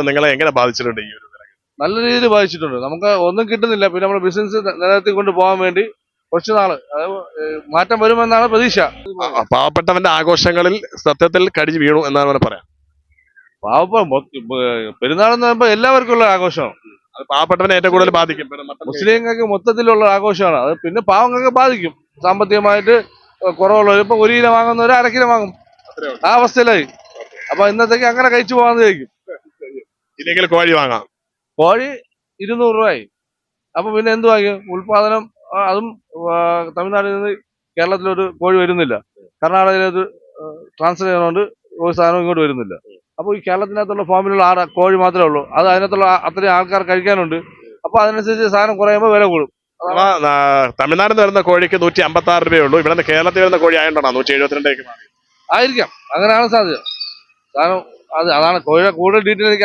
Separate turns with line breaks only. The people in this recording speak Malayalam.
നിങ്ങളെ എങ്ങനെ ബാധിച്ചിട്ടുണ്ട് ഈ ഒരു
നല്ല രീതിയിൽ ബാധിച്ചിട്ടുണ്ട്. നമുക്ക് ഒന്നും കിട്ടുന്നില്ല. പിന്നെ നമ്മുടെ ബിസിനസ് നിലനിർത്തിക്കൊണ്ട് പോകാൻ വേണ്ടി കുറച്ച് നാള് മാറ്റം വരുമെന്നാണ് പ്രതീക്ഷ.
പാവപ്പെട്ടവന്റെ ആഘോഷങ്ങളിൽ സത്യത്തിൽ കടിഞ്ഞു വീണു എന്നാണ് അവനെ പറയാം.
പെരുന്നാളെന്ന് പറയുമ്പോൾ എല്ലാവർക്കും ഉള്ള ആഘോഷമാണ്.
അത് പാവപ്പെട്ടവനെ ഏറ്റവും കൂടുതൽ ബാധിക്കും.
മുസ്ലിങ്ങൾക്ക് മൊത്തത്തിലുള്ള ആഘോഷമാണ് അത്. പിന്നെ പാവങ്ങൾക്ക് ബാധിക്കും. സാമ്പത്തികമായിട്ട് കുറവുള്ളവർ ഇപ്പൊ 1 കിലോ വാങ്ങുന്നവർ 1/2 കിലോ വാങ്ങും. ആ അവസ്ഥയിലായി. അപ്പൊ ഇന്നത്തേക്ക് അങ്ങനെ കഴിച്ചു പോകാന്ന് ചോദിക്കും.
ഇല്ലെങ്കിൽ കോഴി വാങ്ങാം.
കോഴി 200 രൂപയായി. അപ്പൊ പിന്നെ എന്ത് വാങ്ങിക്കും? ഉൽപാദനം അതും തമിഴ്നാട്ടിൽ നിന്ന് കേരളത്തിലൊരു കോഴി വരുന്നില്ല. കർണാടകയിലത് ട്രാൻസ്ഫർ ചെയ്യുന്നതുകൊണ്ട് ഒരു സാധനം ഇങ്ങോട്ട് വരുന്നില്ല. അപ്പോൾ ഈ കേരളത്തിനകത്തുള്ള ഫാമിലുള്ള കോഴി മാത്രമേ ഉള്ളൂ. അത് അതിനകത്തുള്ള അത്രയും ആൾക്കാർ കഴിക്കാനുണ്ട്. അപ്പൊ അതിനനുസരിച്ച് സാധനം കുറയുമ്പോൾ വില കൂടും.
തമിഴ്നാട്ടിൽ നിന്ന് വരുന്ന കോഴിക്ക് 156 രൂപയേ ഉള്ളൂ. ഇവിടെ കേരളത്തിൽ വരുന്ന കോഴി ആയതുകൊണ്ടാണ് 172
ആയിരിക്കാം. അങ്ങനെയാണ് സാധ്യത. കാരണം അതാണ് കോഴിയുടെ കൂടുതൽ ഡീറ്റെയിൽ എനിക്ക്